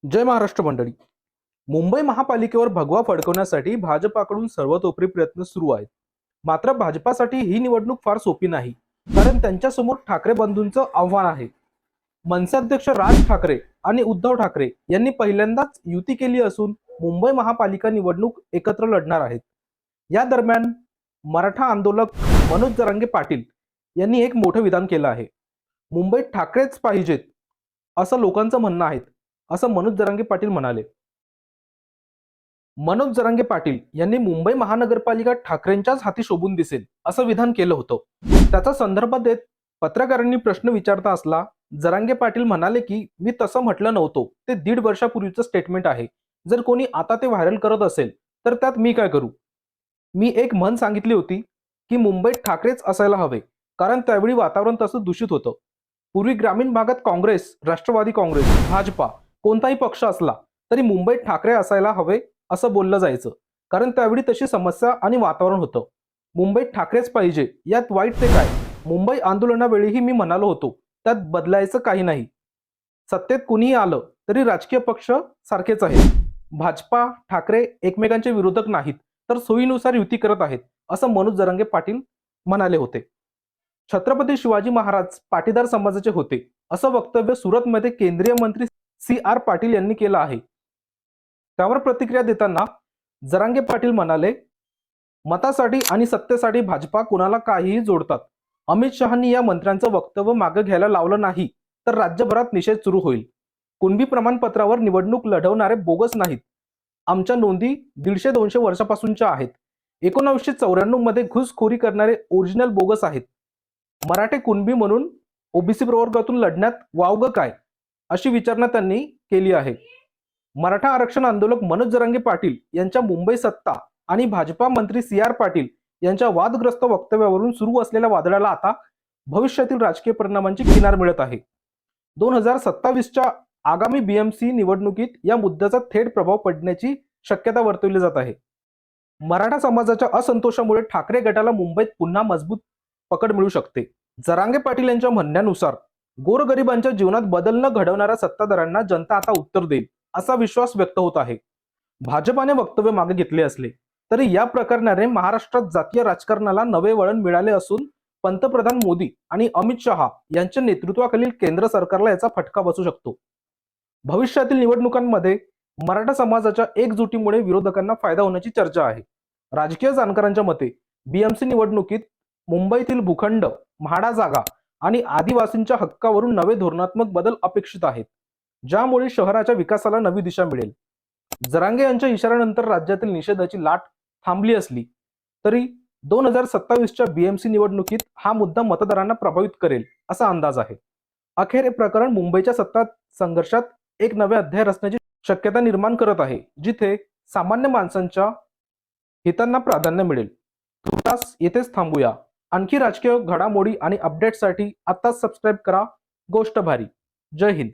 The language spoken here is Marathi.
जय महाराष्ट्र मंडळी. मुंबई महापालिकेवर भगवा फडकवण्यासाठी भाजपाकडून सर्वतोपरी प्रयत्न सुरू आहेत. मात्र भाजपासाठी ही निवडणूक फार सोपी नाही, कारण त्यांच्यासमोर ठाकरे बंधूंचं आव्हान आहे. मनसे अध्यक्ष राज ठाकरे आणि उद्धव ठाकरे यांनी पहिल्यांदाच युती केली असून मुंबई महापालिका निवडणूक एकत्र लढणार आहेत. या दरम्यान मराठा आंदोलक मनोज जरांगे पाटील यांनी एक मोठं विधान केलं आहे. मुंबईत ठाकरेच पाहिजेत असं लोकांचं म्हणणं आहे, असं मनोज जरांगे पाटील म्हणाले. मनोज जरांगे पाटील यांनी मुंबई महानगरपालिका ठाकरेंच्याच हाती शोभून दिसेल असं विधान केलं होतं. त्याचा संदर्भ देत पत्रकारांनी प्रश्न विचारता असला जरांगे पाटील म्हणाले की मी तसं म्हटलं नव्हतं, ते 1.5 वर्षापूर्वीचं स्टेटमेंट आहे. जर कोणी आता ते व्हायरल करत असेल तर त्यात मी काय करू. मी एक म्हण सांगितली होती की मुंबईत ठाकरेच असायला हवे, कारण त्यावेळी वातावरण तसं दूषित होतं. पूर्वी ग्रामीण भागात काँग्रेस, राष्ट्रवादी काँग्रेस, भाजपा कोणताही पक्ष असला तरी मुंबईत ठाकरे असायला हवे असं बोललं जायचं, कारण त्यावेळी तशी समस्या आणि वातावरण होतं. मुंबईत ठाकरेच पाहिजे, यात वाईट ते काय. मुंबई आंदोलनावेळीही मी म्हणालो होतो, त्यात बदलायचं काही नाही. सत्तेत कुणीही आलं तरी राजकीय पक्ष सारखेच आहेत. भाजपा ठाकरे एकमेकांचे विरोधक नाहीत, तर सोयीनुसार युती करत आहेत असं मनोज जरांगे पाटील म्हणाले होते. छत्रपती शिवाजी महाराज पाटीदार समाजाचे होते असं वक्तव्य सुरतमध्ये केंद्रीय मंत्री CR पाटील यांनी केलं आहे. त्यावर प्रतिक्रिया देताना जरांगे पाटील म्हणाले, मतासाठी आणि सत्तेसाठी भाजपा कुणाला काहीही जोडतात. अमित शहांनी या मंत्र्यांचं वक्तव्य मागे घ्यायला लावलं नाही तर राज्यभरात निषेध सुरू होईल. कुणबी प्रमाणपत्रावर निवडणूक लढवणारे बोगस नाहीत. आमच्या नोंदी 150-200 वर्षापासूनच्या आहेत. 1994 मध्ये घुसखोरी करणारे ओरिजिनल बोगस आहेत. मराठे कुणबी म्हणून ओबीसी प्रवर्गातून लढण्यात वावगं काय, अशी विचारणा त्यांनी केली आहे. मराठा आरक्षण आंदोलक मनोज जरांगे पाटील यांच्या मुंबई सत्ता आणि भाजपा मंत्री CR पाटील यांच्या वादग्रस्त वक्तव्यावरून सुरू असलेल्या वादळाला आता भविष्यातील राजकीय परिणामांची किनार मिळत आहे. 2027च्या आगामी BMC निवडणुकीत या मुद्द्याचा थेट प्रभाव पडण्याची शक्यता वर्तवली जात आहे. मराठा समाजाच्या असंतोषामुळे ठाकरे गटाला मुंबईत पुन्हा मजबूत पकड मिळू शकते. जरांगे पाटील यांच्या म्हणण्यानुसार गोरगरिबांच्या जीवनात बदल न घडवणाऱ्या सत्ताधाऱ्यांना जनता आता उत्तर देईल असा विश्वास व्यक्त होत आहे. भाजपाने वक्तव्य मागे घेतले असले तरी या प्रकरणाने महाराष्ट्रात जातीय राजकारणाला नवे वळण मिळाले असून पंतप्रधान मोदी आणि अमित शहा यांच्या नेतृत्वाखालील केंद्र सरकारला याचा फटका बसू शकतो. भविष्यातील निवडणुकांमध्ये मराठा समाजाच्या एकजुटीमुळे विरोधकांना फायदा होण्याची चर्चा आहे. राजकीय जाणकारांच्या मते BMC निवडणुकीत मुंबईतील भूखंड, म्हाडा जागा आणि आदिवासींच्या हक्कावरून नवे धोरणात्मक बदल अपेक्षित आहेत, ज्यामुळे शहराच्या विकासाला नवी दिशा मिळेल. जरांगे यांच्या इशाऱ्यानंतर राज्यातील निषेधाची लाट थांबली असली तरी 2027च्या BMC निवडणुकीत हा मुद्दा मतदारांना प्रभावित करेल असा अंदाज आहे. अखेर हे प्रकरण मुंबईच्या सत्ता संघर्षात एक नवे अध्याय रचण्याची शक्यता निर्माण करत आहे, जिथे सामान्य माणसांच्या हितांना प्राधान्य मिळेल. तुर्तास येथेच थांबूया. आणखी राजकीय घडामोडी आणि अपडेटसाठी आत्ताच सबस्क्राईब करा गोष्ट भारी. जय हिंद.